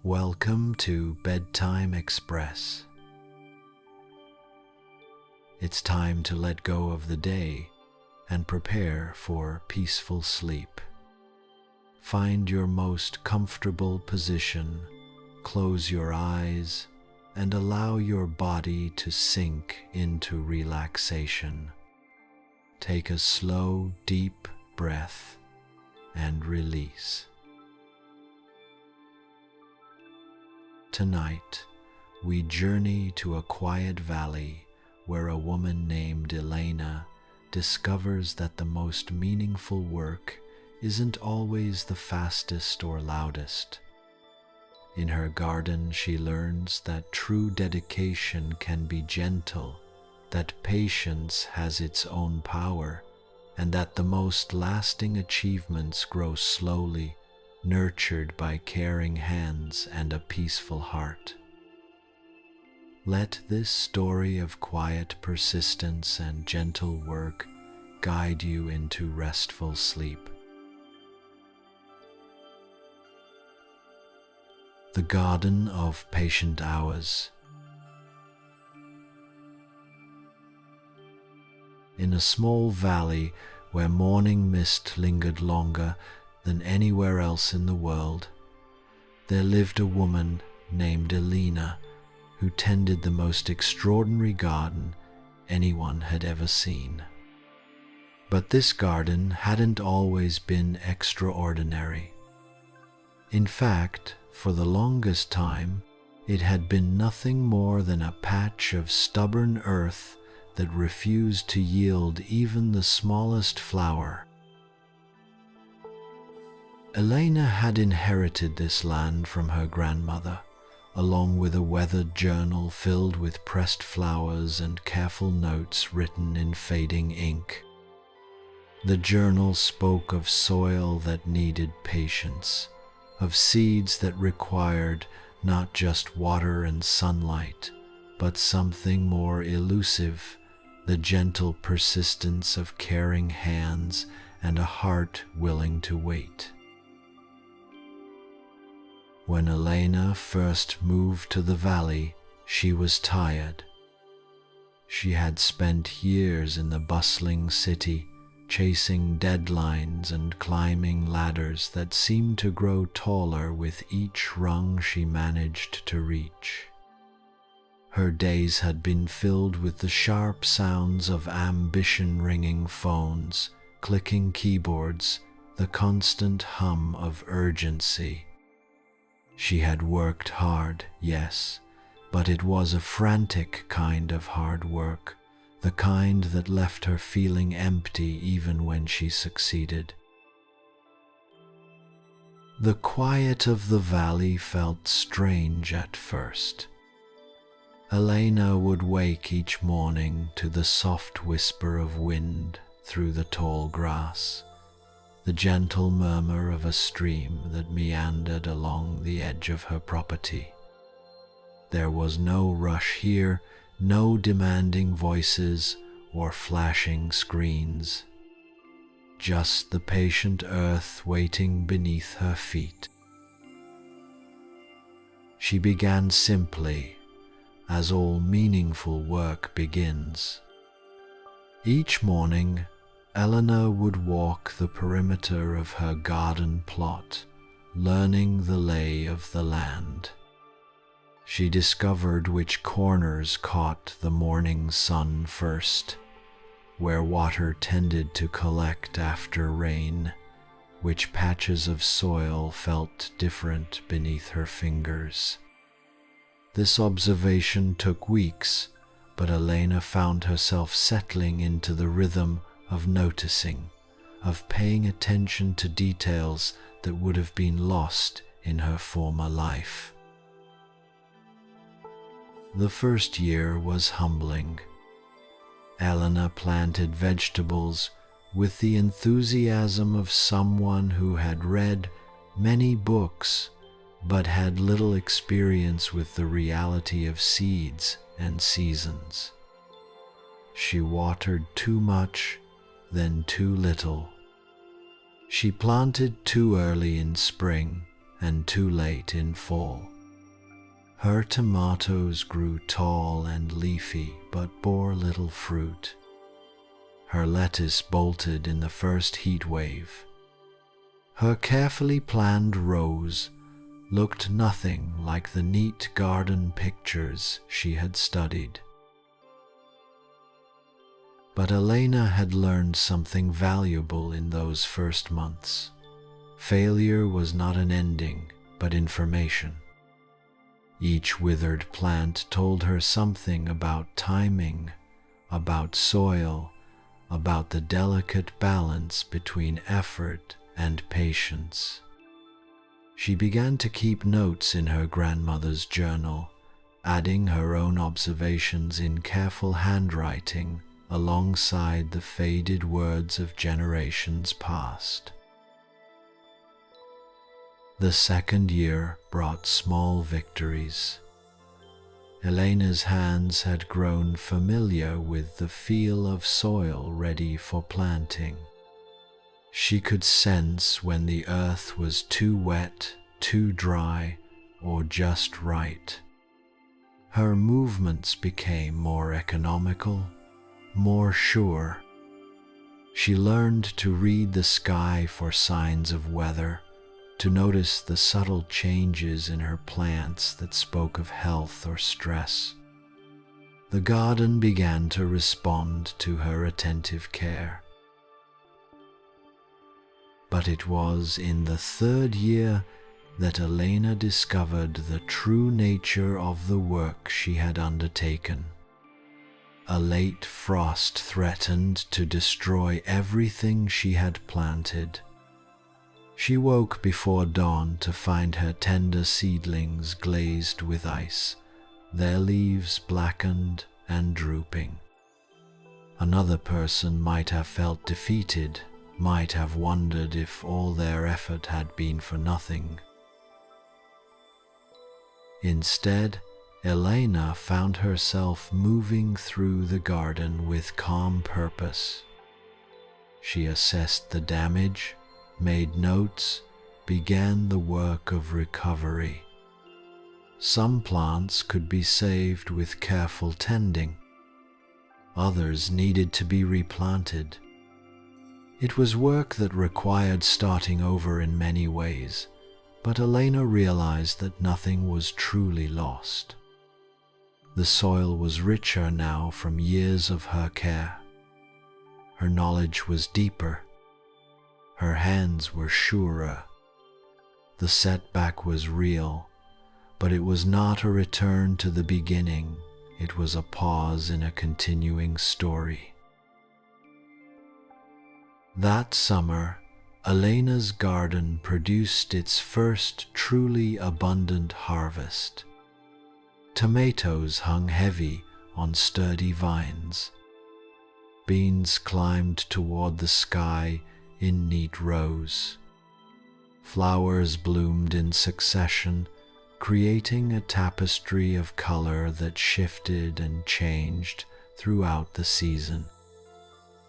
Welcome to Bedtime Express. It's time to let go of the day and prepare for peaceful sleep. Find your most comfortable position, close your eyes, and allow your body to sink into relaxation. Take a slow, deep breath and release. Tonight, we journey to a quiet valley where a woman named Elena discovers that the most meaningful work isn't always the fastest or loudest. In her garden, she learns that true dedication can be gentle, that patience has its own power, and that the most lasting achievements grow slowly, nurtured by caring hands and a peaceful heart. Let this story of quiet persistence and gentle work guide you into restful sleep. The Garden of Patient Hours. In a small valley where morning mist lingered longer than anywhere else in the world, there lived a woman named Elena who tended the most extraordinary garden anyone had ever seen. But this garden hadn't always been extraordinary. In fact, for the longest time, it had been nothing more than a patch of stubborn earth that refused to yield even the smallest flower. Elena had inherited this land from her grandmother, along with a weathered journal filled with pressed flowers and careful notes written in fading ink. The journal spoke of soil that needed patience, of seeds that required not just water and sunlight, but something more elusive, the gentle persistence of caring hands and a heart willing to wait. When Elena first moved to the valley, she was tired. She had spent years in the bustling city, chasing deadlines and climbing ladders that seemed to grow taller with each rung she managed to reach. Her days had been filled with the sharp sounds of ambition-ringing phones, clicking keyboards, the constant hum of urgency. She had worked hard, yes, but it was a frantic kind of hard work, the kind that left her feeling empty even when she succeeded. The quiet of the valley felt strange at first. Elena would wake each morning to the soft whisper of wind through the tall grass, the gentle murmur of a stream that meandered along the edge of her property. There was no rush here, no demanding voices or flashing screens, just the patient earth waiting beneath her feet. She began simply, as all meaningful work begins. Each morning, Elena would walk the perimeter of her garden plot, learning the lay of the land. She discovered which corners caught the morning sun first, where water tended to collect after rain, which patches of soil felt different beneath her fingers. This observation took weeks, but Elena found herself settling into the rhythm of noticing, of paying attention to details that would have been lost in her former life. The first year was humbling. Elena planted vegetables with the enthusiasm of someone who had read many books but had little experience with the reality of seeds and seasons. She watered too much, then too little. She planted too early in spring and too late in fall. Her tomatoes grew tall and leafy but bore little fruit. Her lettuce bolted in the first heat wave. Her carefully planned rows looked nothing like the neat garden pictures she had studied. But Elena had learned something valuable in those first months. Failure was not an ending, but information. Each withered plant told her something about timing, about soil, about the delicate balance between effort and patience. She began to keep notes in her grandmother's journal, adding her own observations in careful handwriting alongside the faded words of generations past. The second year brought small victories. Elena's hands had grown familiar with the feel of soil ready for planting. She could sense when the earth was too wet, too dry, or just right. Her movements became more economical, more sure. She learned to read the sky for signs of weather, to notice the subtle changes in her plants that spoke of health or stress. The garden began to respond to her attentive care. But it was in the third year that Elena discovered the true nature of the work she had undertaken. A late frost threatened to destroy everything she had planted. She woke before dawn to find her tender seedlings glazed with ice, their leaves blackened and drooping. Another person might have felt defeated, might have wondered if all their effort had been for nothing. Instead, Elena found herself moving through the garden with calm purpose. She assessed the damage, made notes, began the work of recovery. Some plants could be saved with careful tending. Others needed to be replanted. It was work that required starting over in many ways, but Elena realized that nothing was truly lost. The soil was richer now from years of her care. Her knowledge was deeper. Her hands were surer. The setback was real, but it was not a return to the beginning. It was a pause in a continuing story. That summer, Elena's garden produced its first truly abundant harvest. Tomatoes hung heavy on sturdy vines. Beans climbed toward the sky in neat rows. Flowers bloomed in succession, creating a tapestry of color that shifted and changed throughout the season.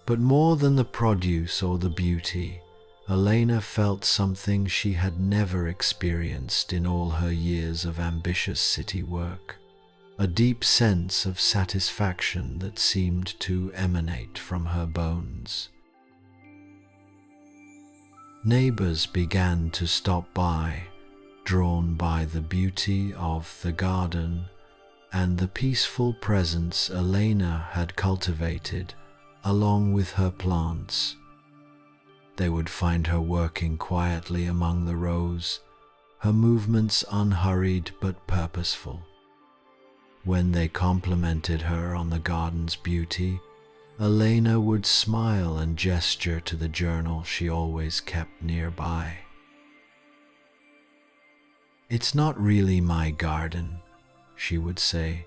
But more than the produce or the beauty, Elena felt something she had never experienced in all her years of ambitious city work, a deep sense of satisfaction that seemed to emanate from her bones. Neighbors began to stop by, drawn by the beauty of the garden and the peaceful presence Elena had cultivated along with her plants. They would find her working quietly among the rows, her movements unhurried but purposeful. When they complimented her on the garden's beauty, Elena would smile and gesture to the journal she always kept nearby. "It's not really my garden," she would say.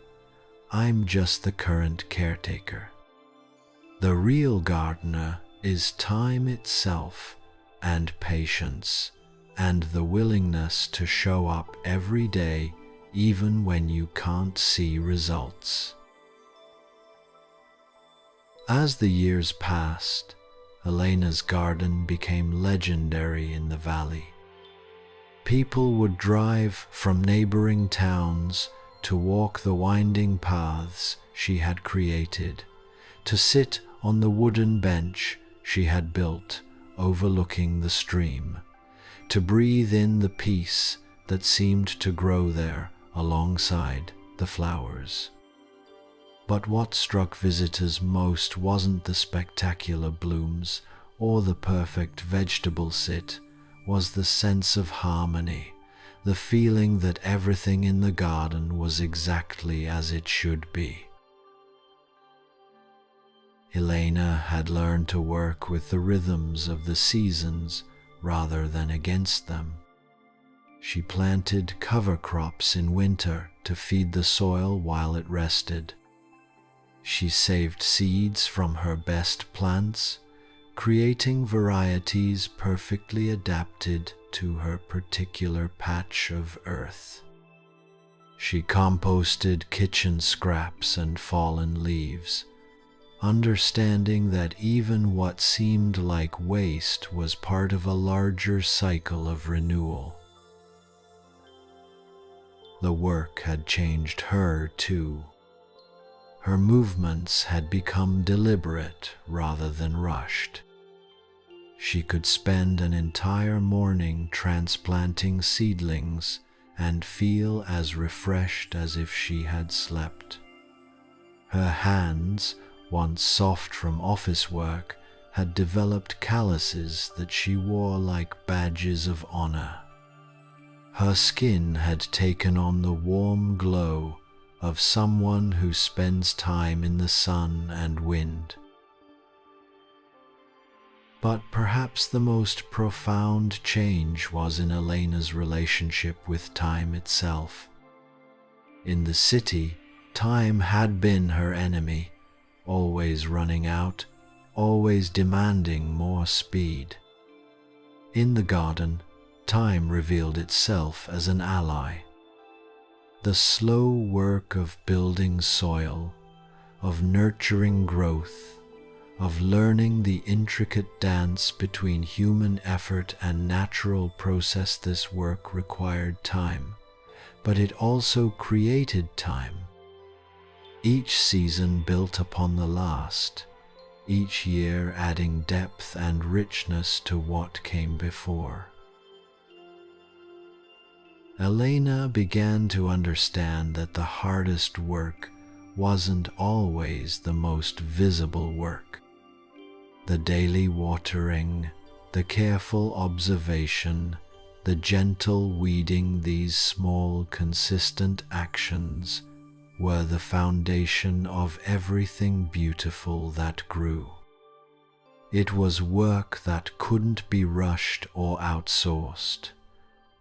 "I'm just the current caretaker. The real gardener is time itself and patience and the willingness to show up every day even when you can't see results." As the years passed, Elena's garden became legendary in the valley. People would drive from neighboring towns to walk the winding paths she had created, to sit on the wooden bench she had built overlooking the stream, to breathe in the peace that seemed to grow there alongside the flowers. But what struck visitors most wasn't the spectacular blooms or the perfect vegetable sit, was the sense of harmony, the feeling that everything in the garden was exactly as it should be. Elena had learned to work with the rhythms of the seasons rather than against them. She planted cover crops in winter to feed the soil while it rested. She saved seeds from her best plants, creating varieties perfectly adapted to her particular patch of earth. She composted kitchen scraps and fallen leaves, understanding that even what seemed like waste was part of a larger cycle of renewal. The work had changed her too. Her movements had become deliberate rather than rushed. She could spend an entire morning transplanting seedlings and feel as refreshed as if she had slept. Her hands, once soft from office work, had developed calluses that she wore like badges of honor. Her skin had taken on the warm glow of someone who spends time in the sun and wind. But perhaps the most profound change was in Elena's relationship with time itself. In the city, time had been her enemy, always running out, always demanding more speed. In the garden, time revealed itself as an ally. The slow work of building soil, of nurturing growth, of learning the intricate dance between human effort and natural process, this work required time, but it also created time. Each season built upon the last, each year adding depth and richness to what came before. Elena began to understand that the hardest work wasn't always the most visible work. The daily watering, the careful observation, the gentle weeding, these small, consistent actions were the foundation of everything beautiful that grew. It was work that couldn't be rushed or outsourced.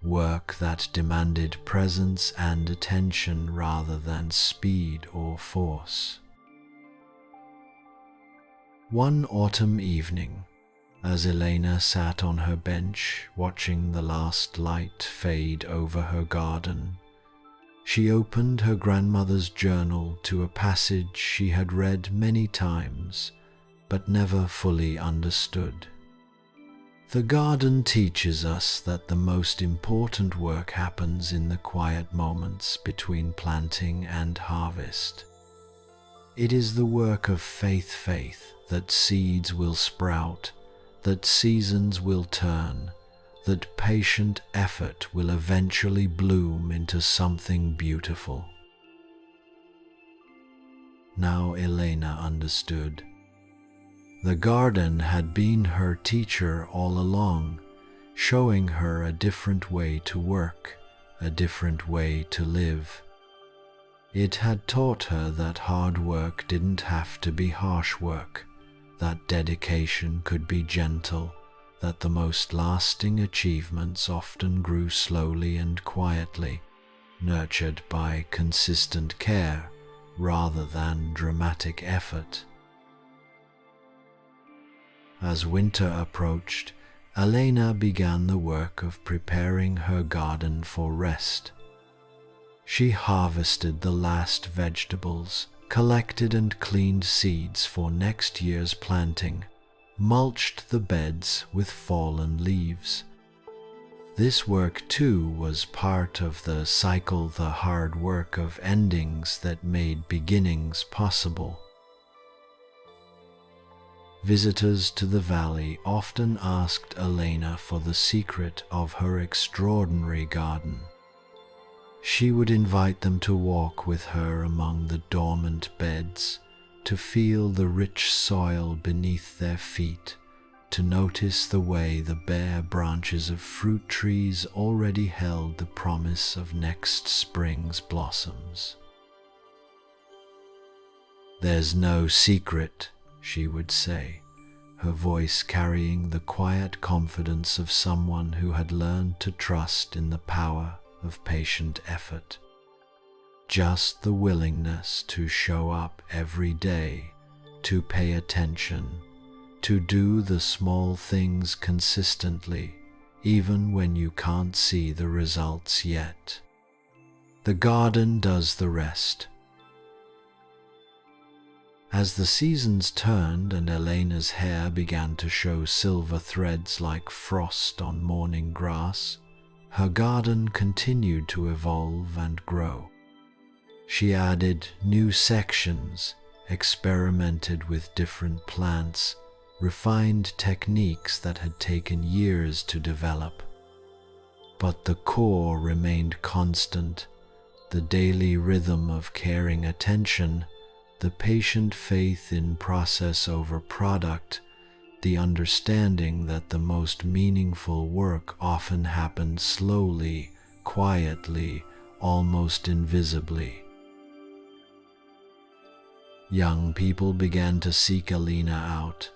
Work that demanded presence and attention rather than speed or force. One autumn evening, as Elena sat on her bench watching the last light fade over her garden, she opened her grandmother's journal to a passage she had read many times but never fully understood. The garden teaches us that the most important work happens in the quiet moments between planting and harvest. It is the work of faith that seeds will sprout, that seasons will turn, that patient effort will eventually bloom into something beautiful. Now Elena understood. The garden had been her teacher all along, showing her a different way to work, a different way to live. It had taught her that hard work didn't have to be harsh work, that dedication could be gentle, that the most lasting achievements often grew slowly and quietly, nurtured by consistent care rather than dramatic effort. As winter approached, Elena began the work of preparing her garden for rest. She harvested the last vegetables, collected and cleaned seeds for next year's planting, mulched the beds with fallen leaves. This work too was part of the cycle, the hard work of endings that made beginnings possible. Visitors to the valley often asked Elena for the secret of her extraordinary garden. She would invite them to walk with her among the dormant beds, to feel the rich soil beneath their feet, to notice the way the bare branches of fruit trees already held the promise of next spring's blossoms. "There's no secret," she would say, her voice carrying the quiet confidence of someone who had learned to trust in the power of patient effort. "Just the willingness to show up every day, to pay attention, to do the small things consistently, even when you can't see the results yet. The garden does the rest." As the seasons turned and Elena's hair began to show silver threads like frost on morning grass, her garden continued to evolve and grow. She added new sections, experimented with different plants, refined techniques that had taken years to develop. But the core remained constant, the daily rhythm of caring attention, the patient faith in process over product, the understanding that the most meaningful work often happened slowly, quietly, almost invisibly. Young people began to seek Elena out,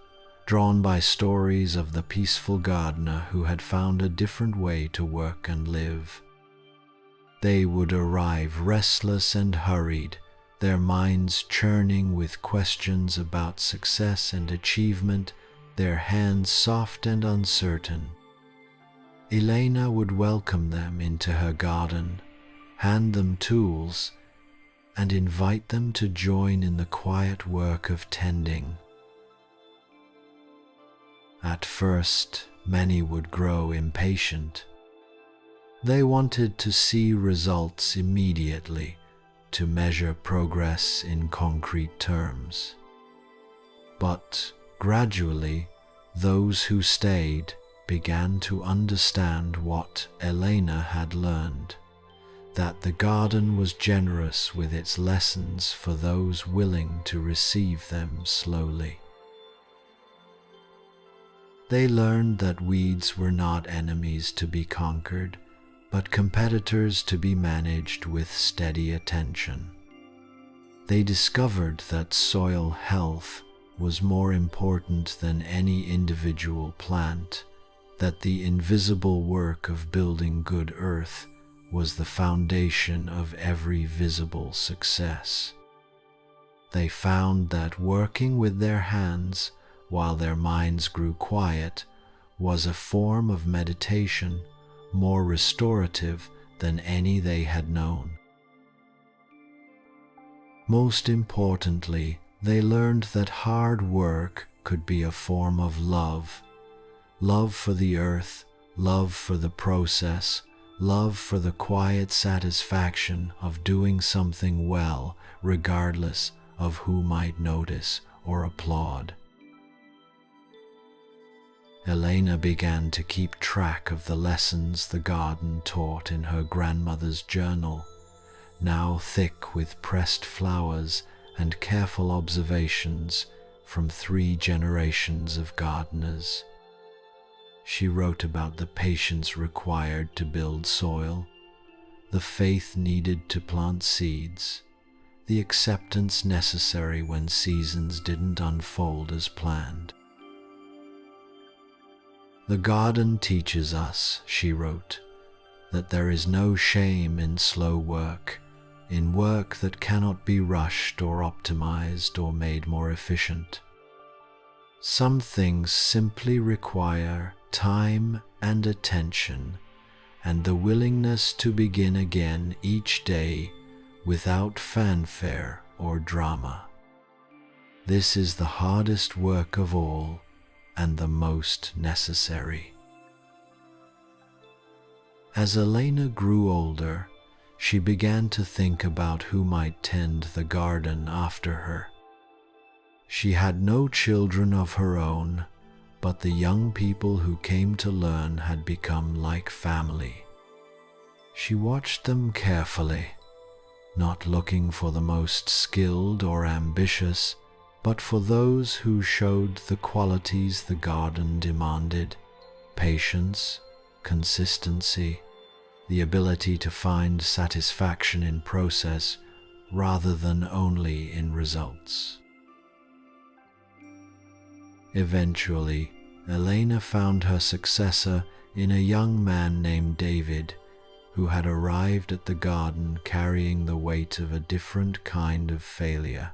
drawn by stories of the peaceful gardener who had found a different way to work and live. They would arrive restless and hurried, their minds churning with questions about success and achievement, their hands soft and uncertain. Elena would welcome them into her garden, hand them tools, and invite them to join in the quiet work of tending. At first, many would grow impatient. They wanted to see results immediately, to measure progress in concrete terms. But gradually, those who stayed began to understand what Elena had learned, that the garden was generous with its lessons for those willing to receive them slowly. They learned that weeds were not enemies to be conquered, but competitors to be managed with steady attention. They discovered that soil health was more important than any individual plant, that the invisible work of building good earth was the foundation of every visible success. They found that working with their hands while their minds grew quiet was a form of meditation more restorative than any they had known. Most importantly, they learned that hard work could be a form of love. Love for the earth, love for the process, love for the quiet satisfaction of doing something well, regardless of who might notice or applaud. Elena began to keep track of the lessons the garden taught in her grandmother's journal, now thick with pressed flowers and careful observations from 3 generations of gardeners. She wrote about the patience required to build soil, the faith needed to plant seeds, the acceptance necessary when seasons didn't unfold as planned. "The garden teaches us," she wrote, "that there is no shame in slow work, in work that cannot be rushed or optimized or made more efficient. Some things simply require time and attention and the willingness to begin again each day without fanfare or drama. This is the hardest work of all and the most necessary." As Elena grew older, she began to think about who might tend the garden after her. She had no children of her own, but the young people who came to learn had become like family. She watched them carefully, not looking for the most skilled or ambitious, but for those who showed the qualities the garden demanded: patience, consistency, the ability to find satisfaction in process rather than only in results. Eventually, Elena found her successor in a young man named David, who had arrived at the garden carrying the weight of a different kind of failure.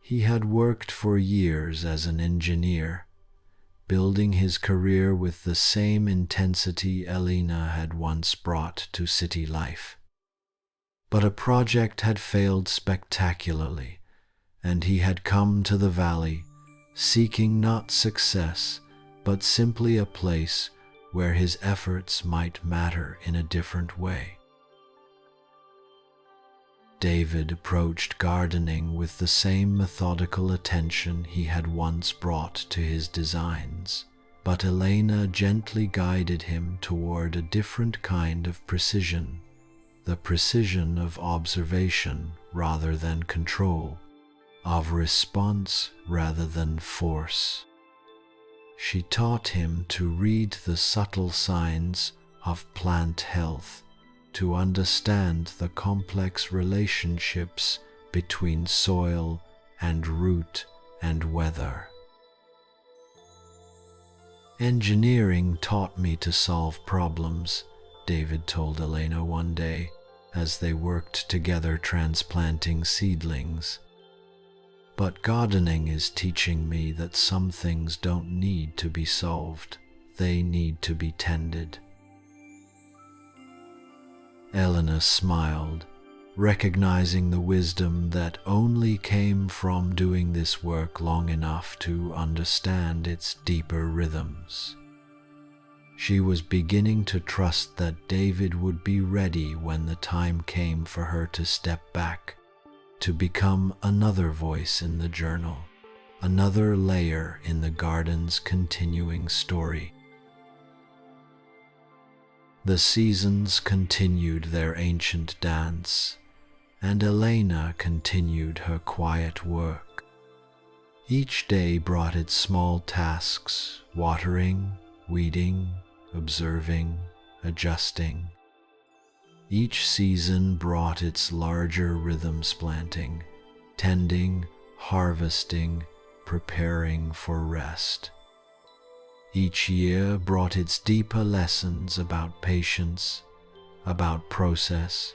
He had worked for years as an engineer, building his career with the same intensity Elena had once brought to city life. But a project had failed spectacularly, and he had come to the valley, seeking not success, but simply a place where his efforts might matter in a different way. David approached gardening with the same methodical attention he had once brought to his designs, but Elena gently guided him toward a different kind of precision, the precision of observation rather than control, of response rather than force. She taught him to read the subtle signs of plant health, to understand the complex relationships between soil and root and weather. "Engineering taught me to solve problems," David told Elena one day as they worked together transplanting seedlings. "But gardening is teaching me that some things don't need to be solved, they need to be tended." Elena smiled, recognizing the wisdom that only came from doing this work long enough to understand its deeper rhythms. She was beginning to trust that David would be ready when the time came for her to step back, to become another voice in the journal, another layer in the garden's continuing story. The seasons continued their ancient dance, and Elena continued her quiet work. Each day brought its small tasks: watering, weeding, observing, adjusting. Each season brought its larger rhythms: planting, tending, harvesting, preparing for rest. Each year brought its deeper lessons about patience, about process,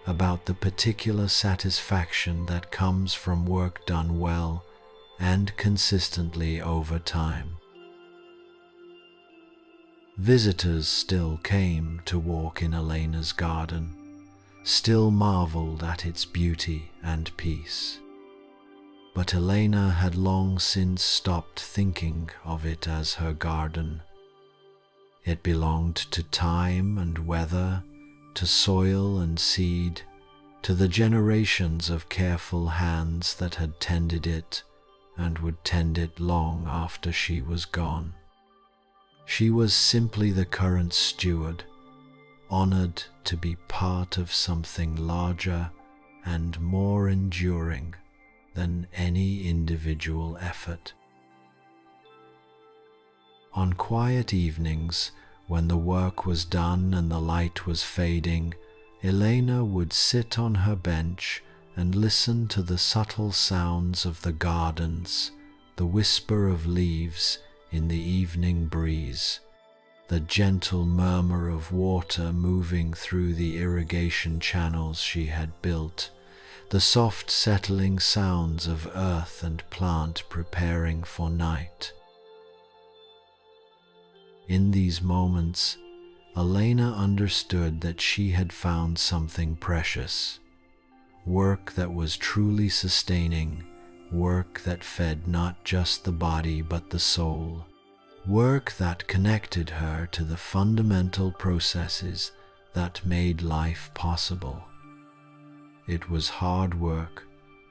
about the particular satisfaction that comes from work done well and consistently over time. Visitors still came to walk in Elena's garden, still marveled at its beauty and peace. But Elena had long since stopped thinking of it as her garden. It belonged to time and weather, to soil and seed, to the generations of careful hands that had tended it and would tend it long after she was gone. She was simply the current steward, honored to be part of something larger and more enduring than any individual effort. On quiet evenings, when the work was done and the light was fading, Elena would sit on her bench and listen to the subtle sounds of the gardens, the whisper of leaves in the evening breeze, the gentle murmur of water moving through the irrigation channels she had built, the soft settling sounds of earth and plant preparing for night. In these moments, Elena understood that she had found something precious, work that was truly sustaining, work that fed not just the body but the soul, work that connected her to the fundamental processes that made life possible. It was hard work,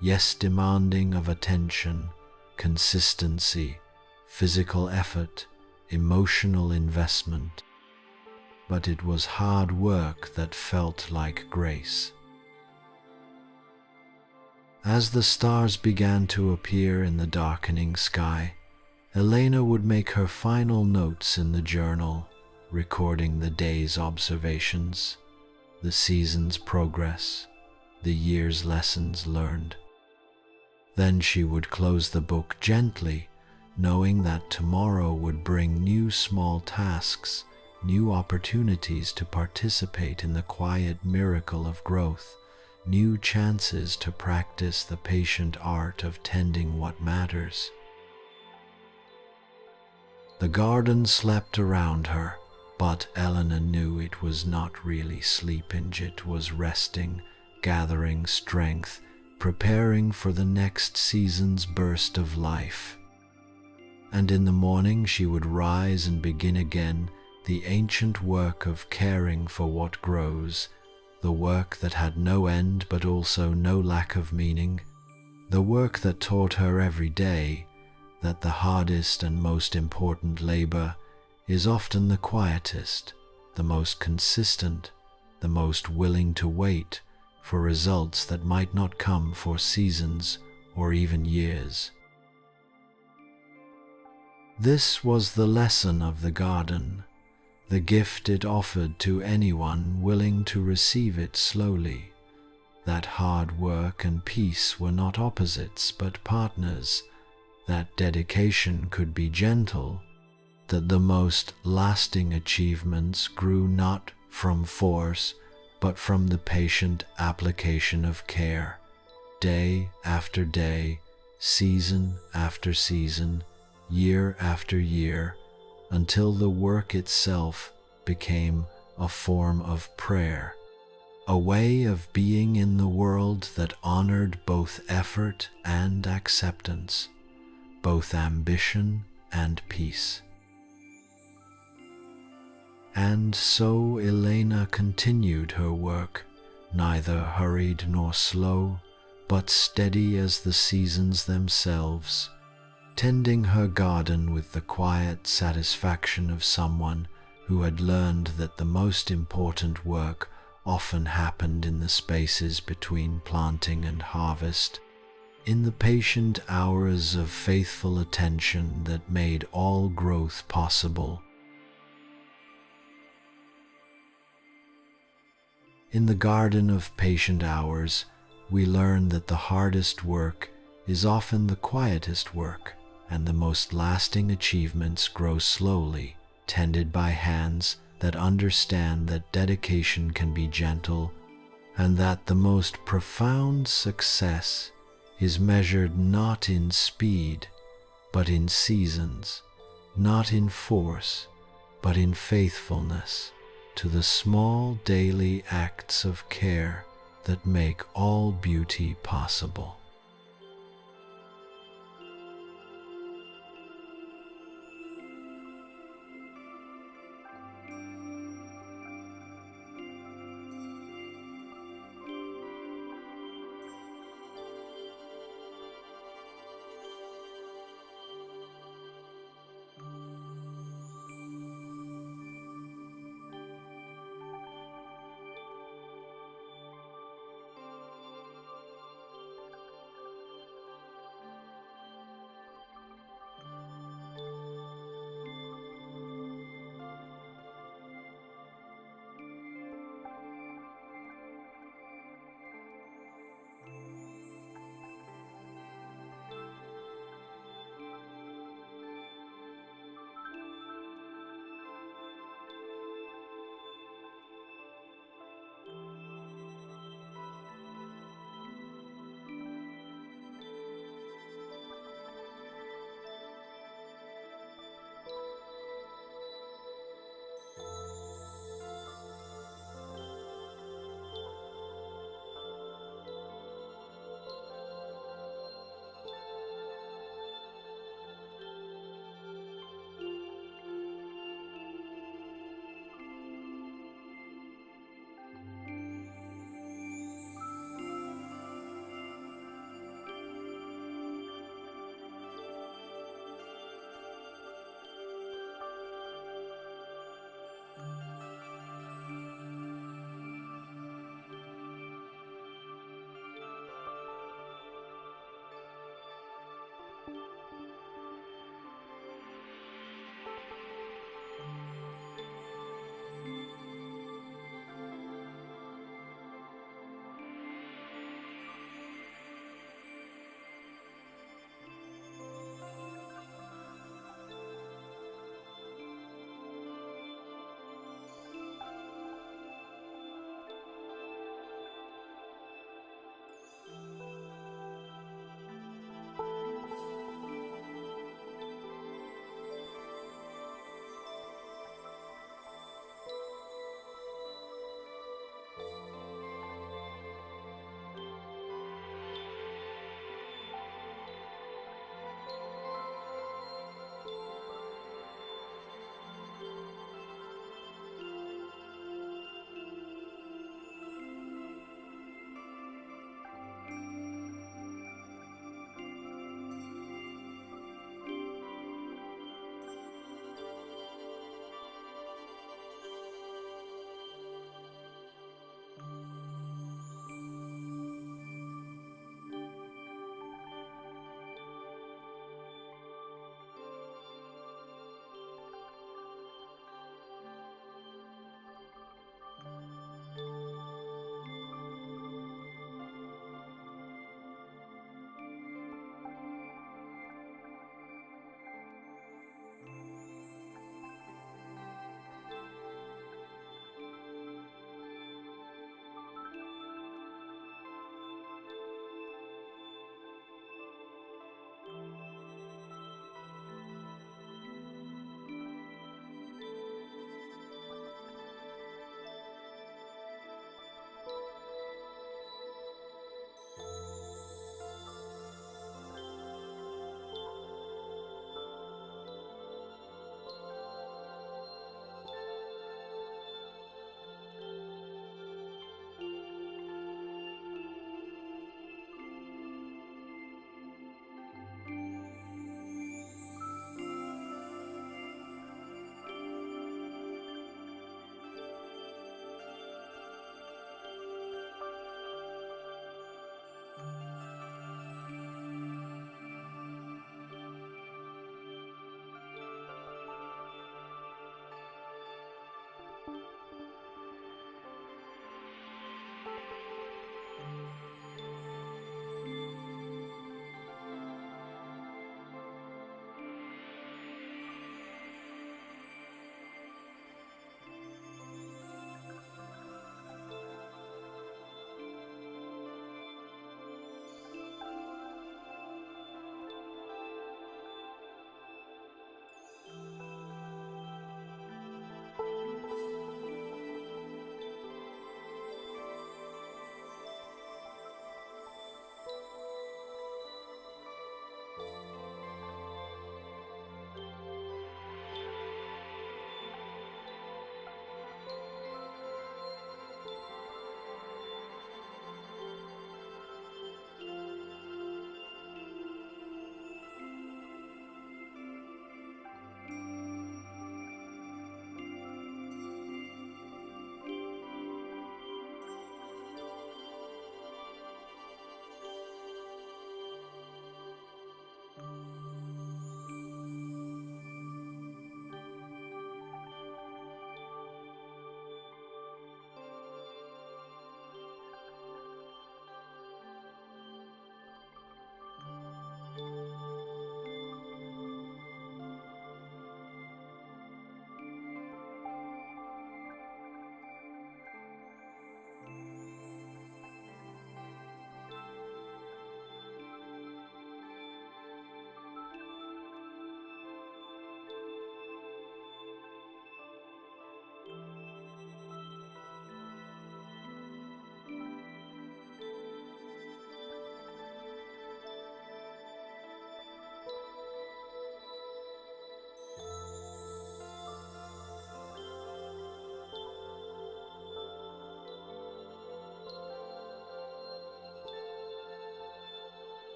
yes, demanding of attention, consistency, physical effort, emotional investment, but it was hard work that felt like grace. As the stars began to appear in the darkening sky, Elena would make her final notes in the journal, recording the day's observations, the season's progress, the year's lessons learned. Then she would close the book gently, knowing that tomorrow would bring new small tasks, new opportunities to participate in the quiet miracle of growth, new chances to practice the patient art of tending what matters. The garden slept around her, but Elena knew it was not really sleeping, it was resting, gathering strength, preparing for the next season's burst of life. And in the morning she would rise and begin again the ancient work of caring for what grows, the work that had no end but also no lack of meaning, the work that taught her every day that the hardest and most important labor is often the quietest, the most consistent, the most willing to wait for results that might not come for seasons or even years. This was the lesson of the garden, the gift it offered to anyone willing to receive it slowly, that hard work and peace were not opposites but partners, that dedication could be gentle, that the most lasting achievements grew not from force but from the patient application of care, day after day, season after season, year after year, until the work itself became a form of prayer, a way of being in the world that honored both effort and acceptance, both ambition and peace. And so Elena continued her work, neither hurried nor slow, but steady as the seasons themselves, tending her garden with the quiet satisfaction of someone who had learned that the most important work often happened in the spaces between planting and harvest, in the patient hours of faithful attention that made all growth possible. In the garden of patient hours, we learn that the hardest work is often the quietest work, and the most lasting achievements grow slowly, tended by hands that understand that dedication can be gentle, and that the most profound success is measured not in speed, but in seasons, not in force, but in faithfulness to the small daily acts of care that make all beauty possible.